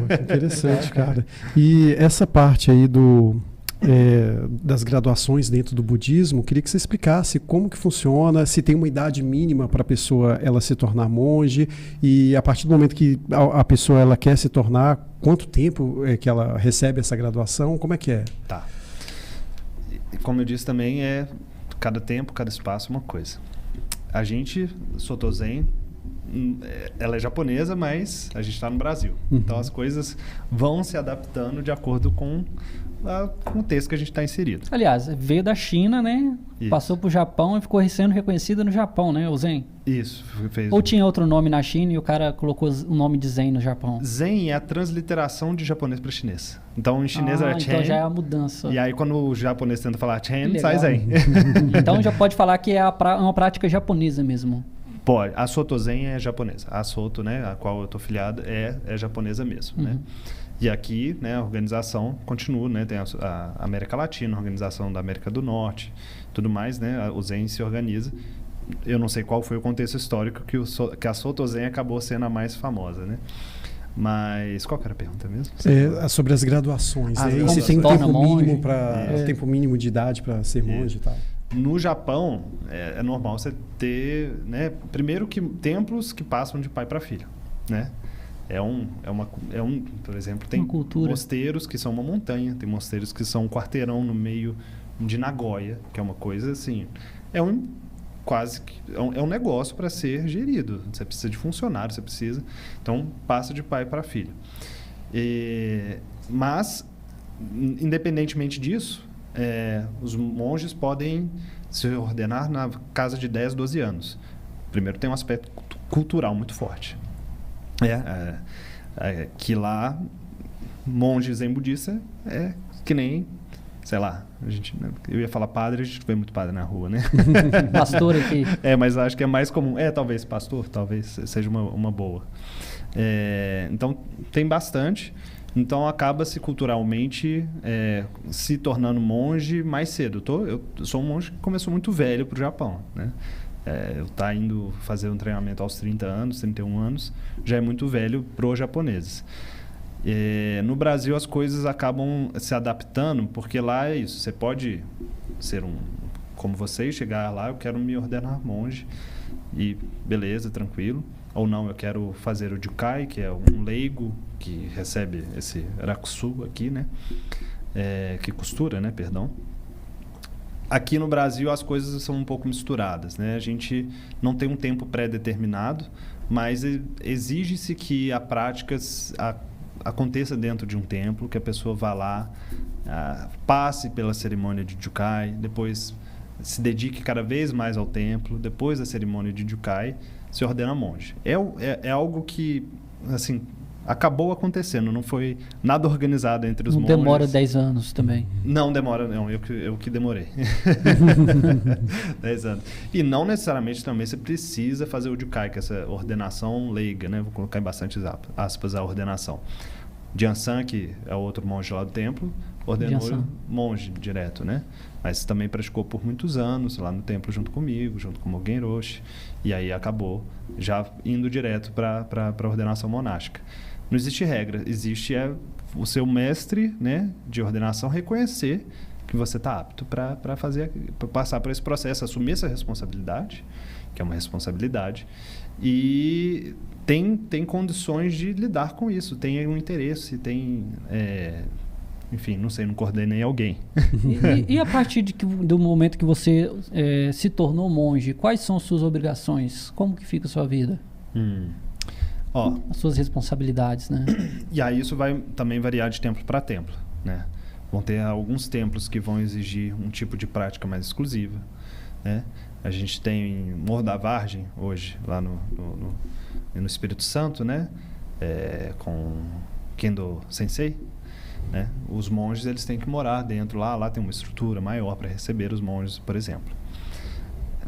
Que interessante, cara. E essa parte aí das graduações dentro do budismo, queria que você explicasse como que funciona, se tem uma idade mínima para a pessoa ela se tornar monge, e a partir do momento que a pessoa ela quer se tornar, quanto tempo é que ela recebe essa graduação, como é que é? Tá. Como eu disse também, cada tempo, cada espaço é uma coisa. A gente, Soto Zen, ela é japonesa, mas a gente está no Brasil. Então as coisas vão se adaptando de acordo com o contexto que a gente está inserido. Aliás, veio da China, né? Isso. Passou para o Japão e ficou sendo reconhecido no Japão, né? O Zen. Isso. Ou tinha outro nome na China e o cara colocou o nome de Zen no Japão? Zen é a transliteração de japonês para chinês. Então, em chinês era Chen. Então já é a mudança. E aí, quando o japonês tenta falar Chen, sai Zen. Então já pode falar que é uma prática japonesa mesmo. Pode. A Soto Zen é japonesa. A Soto, né, a qual eu estou filiado, é japonesa mesmo, né? E aqui, né, a organização continua, né? Tem a América Latina, a organização da América do Norte, tudo mais, né? O Zen se organiza. Eu não sei qual foi o contexto histórico que a Soto Zen acabou sendo a mais famosa, né? Mas qual que era a pergunta mesmo? Sobre as graduações. E se tem tempo mínimo de idade para ser monge e tal. No Japão, é normal você ter, né? Primeiro que templos que passam de pai para filho, né? Por exemplo, tem mosteiros que são uma montanha, tem mosteiros que são um quarteirão no meio de Nagoya, que é uma coisa assim, é um negócio para ser gerido. Você precisa de funcionário, então passa de pai para filho. Mas, independentemente disso, os monges podem se ordenar na casa de 10, 12 anos. Primeiro tem um aspecto cultural muito forte. Que lá, monge zen budista é que nem, sei lá, eu ia falar padre, a gente vê muito padre na rua, né? Pastor aqui. Mas acho que é mais comum. Talvez pastor, talvez seja uma boa. Então, tem bastante. Então, acaba-se culturalmente se tornando monge mais cedo. Eu sou um monge que começou muito velho para o Japão, né? Eu estou indo fazer um treinamento aos 30 anos, 31 anos, já é muito velho para os japoneses. No Brasil, as coisas acabam se adaptando, porque lá é isso. Você pode ser como você e chegar lá, eu quero me ordenar monge, e beleza, tranquilo. Ou não, eu quero fazer o Jukai, que é um leigo que recebe esse rakusu aqui, né? Que costura, né? Perdão. Aqui no Brasil as coisas são um pouco misturadas, né? A gente não tem um tempo pré-determinado, mas exige-se que a prática aconteça dentro de um templo, que a pessoa vá lá, passe pela cerimônia de Jukai, depois se dedique cada vez mais ao templo, depois da cerimônia de Jukai, se ordena monge. É algo que, assim, acabou acontecendo, não foi nada organizado entre os monges. Não demora 10 anos também. Não demora, não, eu que demorei. 10 anos. E não necessariamente também você precisa fazer o Jukai, que é essa ordenação leiga, né? Vou colocar em bastante aspas a ordenação. Jiansan, que é outro monge lá do templo, ordenou monge direto, né? Mas também praticou por muitos anos lá no templo junto comigo, junto com o Mogen Roshi, e aí acabou já indo direto para a ordenação monástica. Não existe regra, existe o seu mestre, né, de ordenação reconhecer que você está apto para passar por esse processo, assumir essa responsabilidade, que é uma responsabilidade, e tem condições de lidar com isso, tem um interesse, enfim, não sei, não coordenei alguém. E a partir do momento que você se tornou monge, quais são suas obrigações? Como que fica a sua vida? As suas responsabilidades, né? E aí isso vai também variar de templo para templo, né? Vão ter alguns templos que vão exigir um tipo de prática mais exclusiva, né? A gente tem Morro da Vargem hoje, lá no Espírito Santo, né? Com Kendo Sensei, né? Os monges eles têm que morar dentro lá tem uma estrutura maior para receber os monges, por exemplo.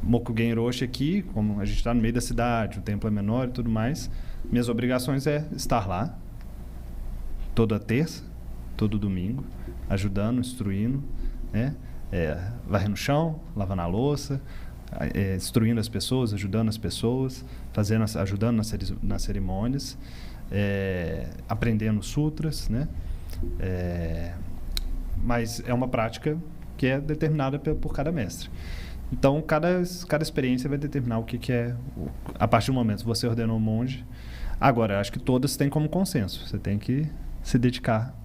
Mokugen Roshi aqui, como a gente está no meio da cidade, o templo é menor e tudo mais, minhas obrigações é estar lá toda terça, todo domingo, ajudando, instruindo, né? Varrendo o chão, lavando a louça, instruindo as pessoas, ajudando as pessoas, ajudando nas cerimônias. aprendendo sutras, né? Mas é uma prática que é determinada por cada mestre. Então, cada experiência vai determinar o que é, a partir do momento que você ordenou um monge. Agora, acho que todas têm como consenso, você tem que se dedicar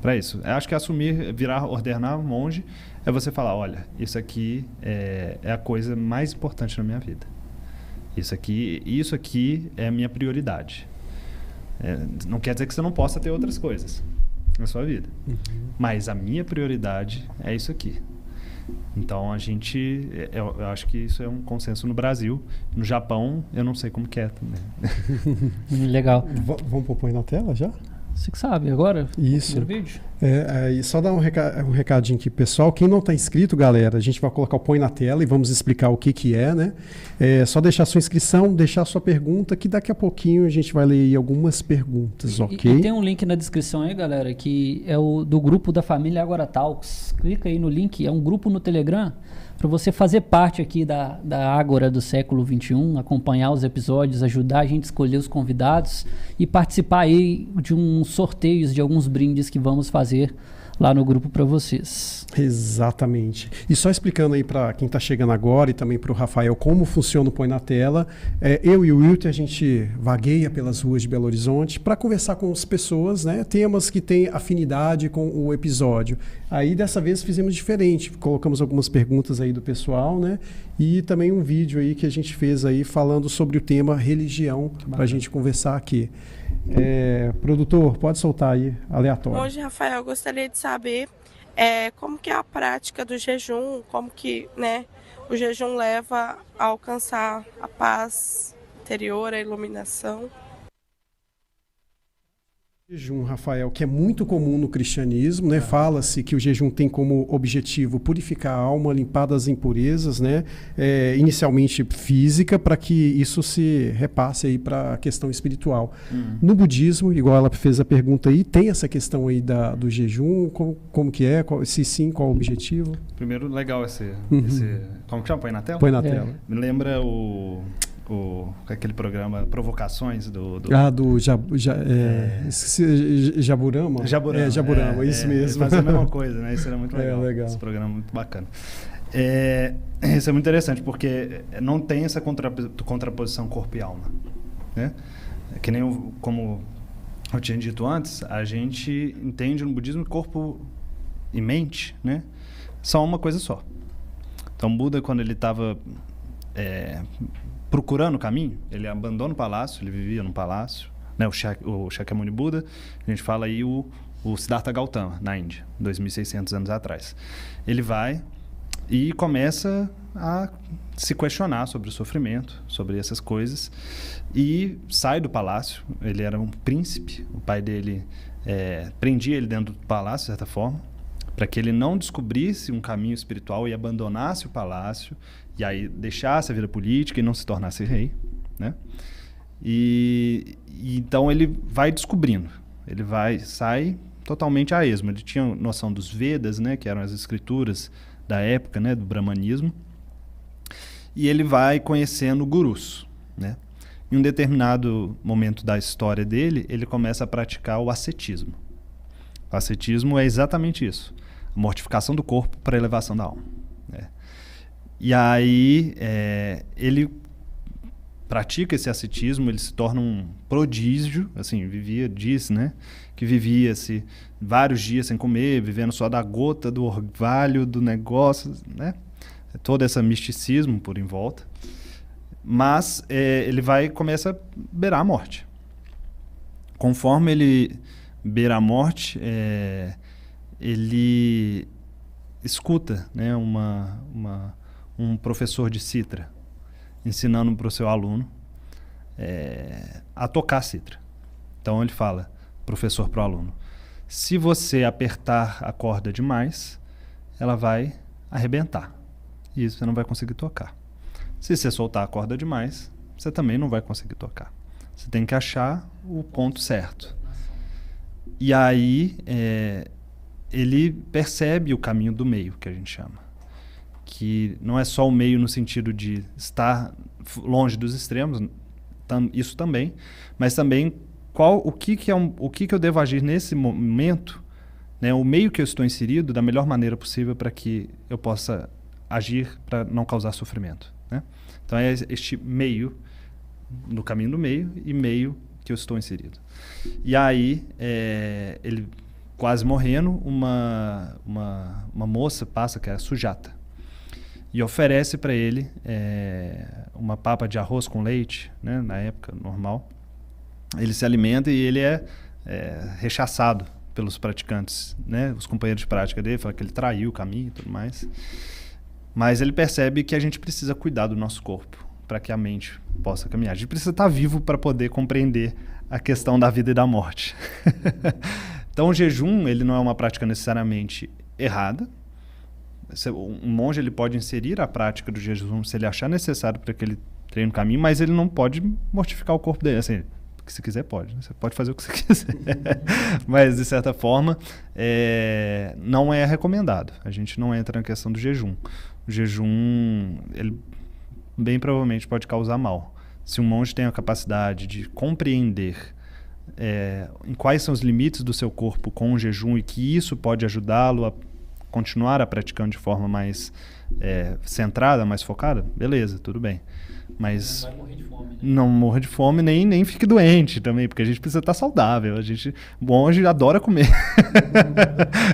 para isso. Eu acho que ordenar um monge é você falar, olha, isso aqui é a coisa mais importante na minha vida. Isso aqui é a minha prioridade. Não quer dizer que você não possa ter outras coisas na sua vida. Mas a minha prioridade é isso aqui. Então, eu acho que isso é um consenso no Brasil. No Japão, eu não sei como que é também. Legal. Vamos pôr na tela já? Você que sabe, agora? Isso. Primeiro vídeo. E só dar um recadinho aqui, pessoal. Quem não está inscrito, galera, a gente vai colocar o põe na tela e vamos explicar o que é, né? Só deixar sua inscrição, deixar sua pergunta, que daqui a pouquinho a gente vai ler aí algumas perguntas, ok? E tem um link na descrição aí, galera, que é o do grupo da família Agora Talks. Clica aí no link, é um grupo no Telegram para você fazer parte aqui da Ágora do século XXI, acompanhar os episódios, ajudar a gente a escolher os convidados e participar aí de uns sorteios, de alguns brindes que vamos fazer lá no grupo para vocês. Exatamente. E só explicando aí para quem está chegando agora e também para o Rafael como funciona o Põe na Tela, eu e o Wilton, a gente vagueia pelas ruas de Belo Horizonte para conversar com as pessoas, né, temas que têm afinidade com o episódio. Aí dessa vez fizemos diferente, colocamos algumas perguntas aí do pessoal, né, e também um vídeo aí que a gente fez aí falando sobre o tema religião para a gente conversar aqui. Produtor, pode soltar aí, aleatório. Hoje, Rafael, eu gostaria de saber como que é a prática do jejum, como que, né, o jejum leva a alcançar a paz interior, a iluminação. Jejum, Rafael, que é muito comum no cristianismo, né? Fala-se que o jejum tem como objetivo purificar a alma, limpar das impurezas, né? Inicialmente física, para que isso se repasse aí para a questão espiritual. No budismo, igual ela fez a pergunta aí, tem essa questão aí do jejum, como que é? Se sim, qual o objetivo? Primeiro, legal esse como que chama? Põe na tela? Põe na tela. Me lembra aquele programa Provocações do Jaburama? Jaburama, isso mesmo. Fazer a mesma coisa, né? Isso era muito legal. Legal. Esse programa é muito bacana. Isso é muito interessante, porque não tem essa contraposição corpo e alma, né? Que nem como eu tinha dito antes, a gente entende no budismo que corpo e mente, né, são uma coisa só. Então, Buda, quando ele estava procurando o caminho, ele abandona o palácio, ele vivia num palácio, né, o Shakyamuni Buda, a gente fala aí o Siddhartha Gautama, na Índia, 2.600 anos atrás. Ele vai e começa a se questionar sobre o sofrimento, sobre essas coisas, e sai do palácio. Ele era um príncipe, o pai dele prendia ele dentro do palácio, de certa forma, para que ele não descobrisse um caminho espiritual e abandonasse o palácio, e aí deixasse a vida política e não se tornasse rei, né? E então ele vai descobrindo, sai totalmente a esmo. Ele tinha noção dos Vedas, né, que eram as escrituras da época, né, do brahmanismo, e ele vai conhecendo gurus, né? Em um determinado momento da história dele, ele começa a praticar o ascetismo. O ascetismo é exatamente isso, a mortificação do corpo para a elevação da alma, né? E aí ele pratica esse ascetismo, ele se torna um prodígio, assim, né, que vivia-se vários dias sem comer, vivendo só da gota, do orvalho, do negócio, né, todo esse misticismo por em volta. Mas ele começa a beirar a morte. Conforme ele beira a morte, ele escuta, né, um professor de citra ensinando para o seu aluno a tocar citra. Então ele fala, professor para o aluno, se você apertar a corda demais, ela vai arrebentar e isso você não vai conseguir tocar. Se você soltar a corda demais, você também não vai conseguir tocar. Você tem que achar o ponto certo. E aí ele percebe o caminho do meio, que a gente chama. Que não é só o meio no sentido de estar longe dos extremos, isso também, mas também o que eu devo agir nesse momento, né, o meio que eu estou inserido, da melhor maneira possível para que eu possa agir para não causar sofrimento, né? Então é este meio, no caminho do meio e meio que eu estou inserido. E aí, ele quase morrendo, uma moça passa, que é a Sujata, e oferece para ele uma papa de arroz com leite, né, na época normal. Ele se alimenta e ele é rechaçado pelos praticantes, né, os companheiros de prática dele, falam que ele traiu o caminho e tudo mais. Mas ele percebe que a gente precisa cuidar do nosso corpo para que a mente possa caminhar. A gente precisa estar vivo para poder compreender a questão da vida e da morte. Então, o jejum, ele não é uma prática necessariamente errada. Um monge, ele pode inserir a prática do jejum se ele achar necessário para que ele treine o caminho, mas ele não pode mortificar o corpo dele. Assim, se quiser, pode. Né? Você pode fazer o que você quiser. Mas, de certa forma, não é recomendado. A gente não entra na questão do jejum. O jejum, ele bem provavelmente pode causar mal. Se um monge tem a capacidade de compreender em quais são os limites do seu corpo com o jejum e que isso pode ajudá-lo a continuar a praticando de forma mais centrada, mais focada, beleza, tudo bem. Mas não vai morrer de fome, né? Não morra de fome, nem fique doente também, porque a gente precisa estar saudável. Monge adora comer.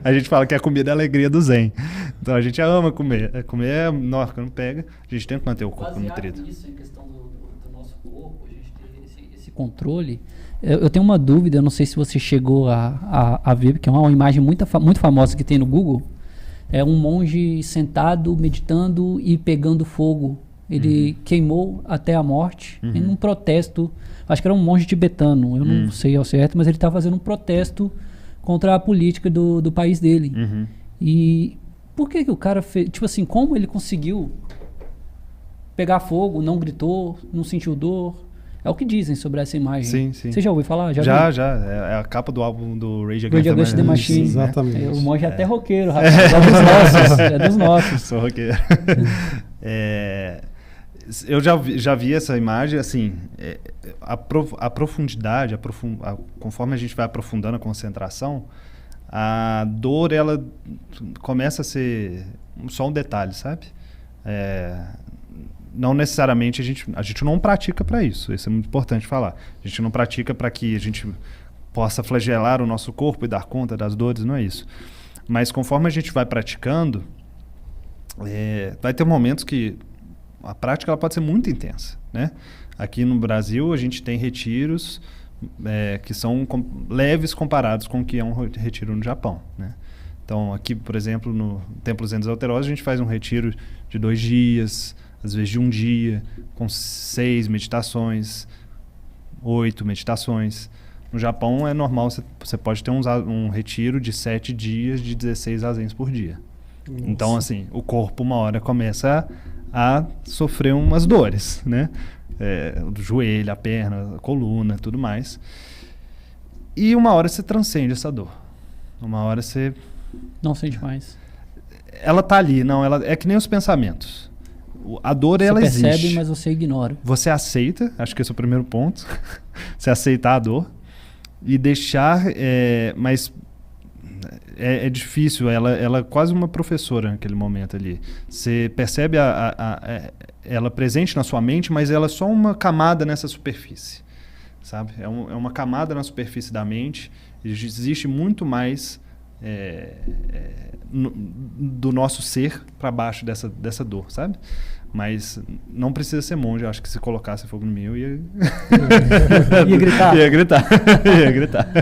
A gente fala que a comida é a alegria do zen. Então a gente ama comer. Comer nossa, quando pega, a gente tenta manter o corpo nutrido. Isso, em questão do nosso corpo, a gente ter esse controle. Eu tenho uma dúvida, eu não sei se você chegou a ver, porque é uma imagem muito famosa que tem no Google. É um monge sentado, meditando e pegando fogo. Ele queimou até a morte em um protesto. Acho que era um monge tibetano, eu não sei ao certo, mas ele estava fazendo um protesto contra a política do país dele. E por que o cara fez? Tipo assim, como ele conseguiu pegar fogo, não gritou, não sentiu dor? É o que dizem sobre essa imagem. Sim. Você já ouviu falar? Já. É a capa do álbum do Rage Against the Machine. Exatamente. O monge é até roqueiro, rapaz. É dos nossos. Sou roqueiro. Eu já vi essa imagem, assim, a profundidade, conforme a gente vai aprofundando a concentração, a dor, ela começa a ser só um detalhe, sabe? Não necessariamente a gente não pratica para isso é muito importante falar. A gente não pratica para que a gente possa flagelar o nosso corpo e dar conta das dores, não é isso. Mas conforme a gente vai praticando, vai ter momentos que a prática ela pode ser muito intensa, né? Aqui no Brasil a gente tem retiros que são leves comparados com o que é um retiro no Japão, né? Então aqui, por exemplo, no Templo Zen dos Alterosos, a gente faz um retiro de 2 dias, às vezes de 1 dia, com 6 meditações, 8 meditações. No Japão é normal, você pode ter um retiro de 7 dias, de 16 zazens por dia. Nossa. Então, assim, o corpo uma hora começa a sofrer umas dores, né? O joelho, a perna, a coluna, tudo mais. E uma hora você transcende essa dor. Uma hora você... Não sente mais. Ela tá ali, não, ela é que nem os pensamentos. A dor, ela existe. Você percebe, mas você ignora. Você aceita, acho que esse é o primeiro ponto. Você aceitar a dor e deixar, mas é difícil, ela é quase uma professora naquele momento ali. Você percebe ela presente na sua mente, mas ela é só uma camada nessa superfície, sabe? É uma camada na superfície da mente. Existe muito mais do nosso ser para baixo dessa dor, sabe? Mas não precisa ser monge. Eu acho que se colocasse fogo no mim, eu ia... Ia gritar. Ia gritar.